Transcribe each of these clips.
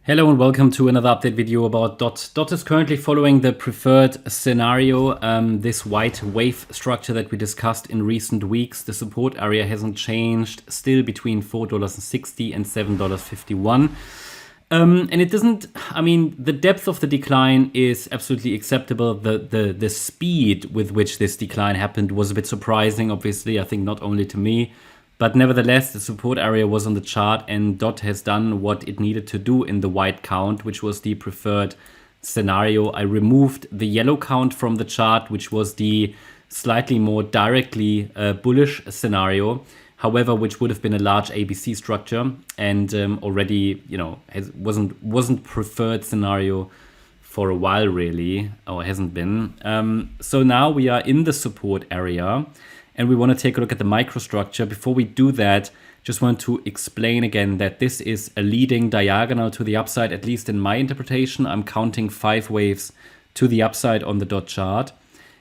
Hello and welcome to another update video about DOT. DOT is currently following the preferred scenario, this white wave structure that we discussed in recent weeks. The support area hasn't changed, still between $4.60 and $7.51. And it doesn't, the depth of the decline is absolutely acceptable. The speed with which this decline happened was a bit surprising, obviously, I think not only to me. But nevertheless, the support area was on the chart and DOT has done what it needed to do in the white count, which was the preferred scenario. I removed the yellow count from the chart, which was the slightly more directly bullish scenario. However, which would have been a large ABC structure and already, wasn't preferred scenario for a while really, or hasn't been. So now we are in the support area. And we want to take a look at the microstructure. Before we do that, just want to explain again that this is a leading diagonal to the upside, at least in my interpretation. I'm counting 5 waves to the upside on the DOT chart.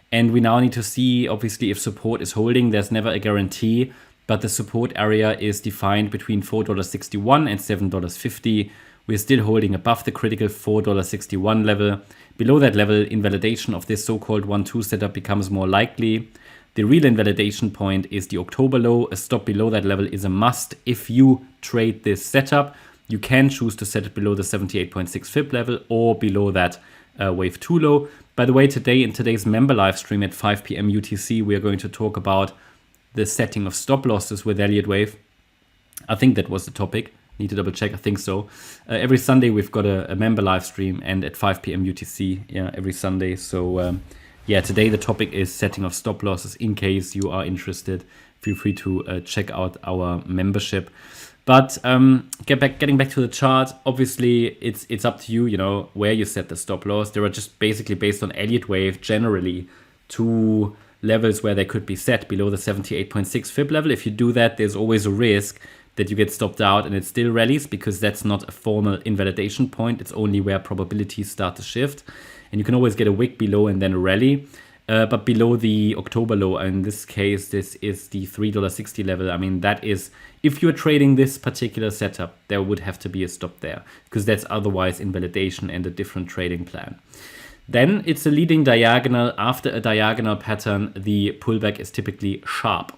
And we now need to see, obviously, if support is holding. There's never a guarantee, but the support area is defined between $4.61 and $7.50. We're still holding above the critical $4.61 level. Below that level, invalidation of this so-called 1-2 setup becomes more likely. The real invalidation point is the October low. A stop below that level is a must. If you trade this setup, you can choose to set it below the 78.6 fib level or below that wave 2 low. By the way, today in today's member live stream at 5 p.m. UTC, we are going to talk about the setting of stop losses with Elliott Wave. I think that was the topic. Need to double check. I think so. Every Sunday we've got a member live stream, and at 5 p.m. UTC, every Sunday. So today the topic is setting of stop losses. In case you are interested, feel free to check out our membership. But getting back to the chart, obviously it's up to you, where you set the stop loss. There are just basically based on Elliott Wave generally 2 levels where they could be set below the 78.6 fib level. If you do that, there's always a risk that you get stopped out and it still rallies, because that's not a formal invalidation point. It's only where probabilities start to shift. And you can always get a wick below and then a rally. But below the October low, in this case, this is the $3.60 level. That is, if you're trading this particular setup, there would have to be a stop there, because that's otherwise invalidation and a different trading plan. Then it's a leading diagonal. After a diagonal pattern, the pullback is typically sharp.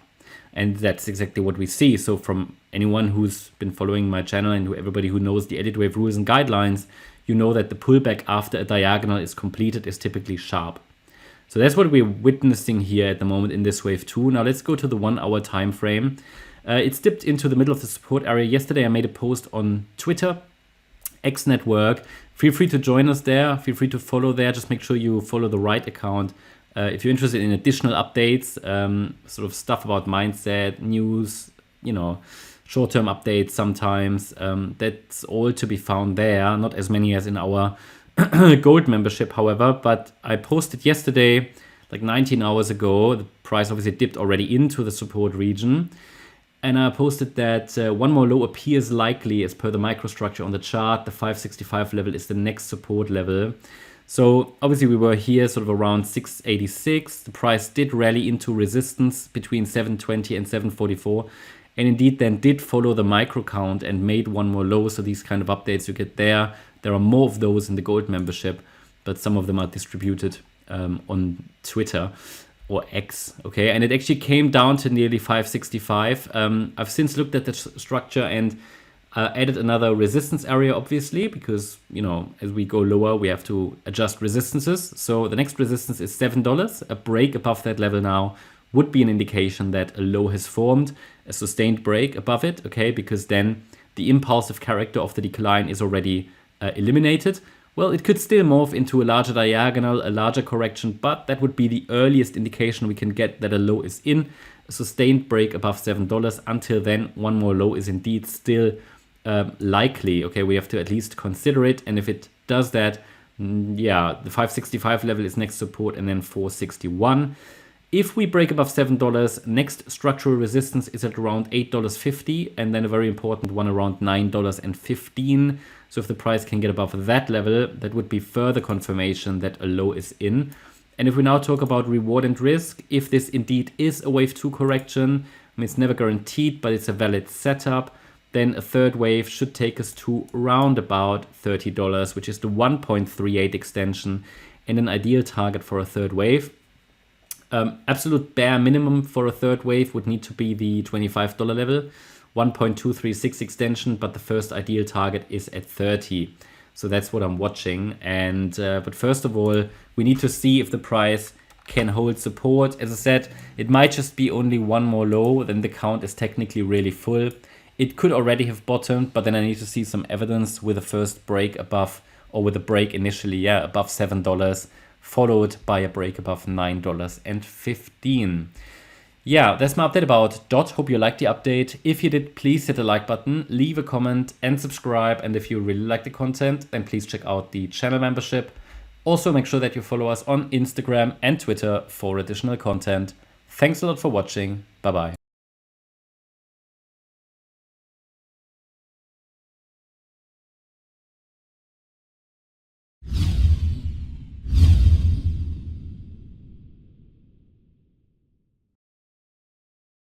And that's exactly what we see. So from anyone who's been following my channel and everybody who knows the Elliott Wave rules and guidelines, you know that the pullback after a diagonal is completed is typically sharp. So that's what we're witnessing here at the moment in this wave 2. Now let's go to the 1 hour time frame. It's dipped into the middle of the support area. Yesterday I made a post on Twitter, X Network. Feel free to join us there. Feel free to follow there. Just make sure you follow the right account. If you're interested in additional updates, sort of stuff about mindset, news, short-term updates sometimes, that's all to be found there. Not as many as in our gold membership, however, but I posted yesterday, like 19 hours ago. The price obviously dipped already into the support region. And I posted that one more low appears likely as per the microstructure on the chart. The 565 level is the next support level. So obviously we were here sort of around 686. The price did rally into resistance between 720 and 744. And indeed then did follow the micro count and made one more low. So these kind of updates you get there. There are more of those in the gold membership, but some of them are distributed on Twitter or X. Okay, and it actually came down to nearly 565. I've since looked at the structure and added another resistance area, obviously, because, as we go lower, we have to adjust resistances. So the next resistance is $7. A break above that level now would be an indication that a low has formed, a sustained break above it, okay, because then the impulsive character of the decline is already eliminated. Well, it could still morph into a larger diagonal, a larger correction, but that would be the earliest indication we can get that a low is in, a sustained break above $7. Until then, one more low is indeed still likely. Okay, we have to at least consider it, and if it does that, the 565 level is next support, and then 461. If we break above $7, next structural resistance is at around $8.50, and then a very important one around $9.15. So if the price can get above that level, that would be further confirmation that a low is in. And if we now talk about reward and risk, if this indeed is a wave 2 correction, it's never guaranteed, but it's a valid setup. then a third wave should take us to around about $30, which is the 1.38 extension and an ideal target for a third wave. Absolute bare minimum for a third wave would need to be the $25 level, 1.236 extension, but the first ideal target is at 30. So that's what I'm watching. And but first of all, we need to see if the price can hold support. As I said, it might just be only one more low, then the count is technically really full. It could already have bottomed, but then I need to see some evidence with a first break above, or with a break initially, above $7, followed by a break above $9.15. Yeah, that's my update about DOT. Hope you liked the update. If you did, please hit the like button, leave a comment and subscribe. And if you really like the content, then please check out the channel membership. Also, make sure that you follow us on Instagram and Twitter for additional content. Thanks a lot for watching. Bye-bye.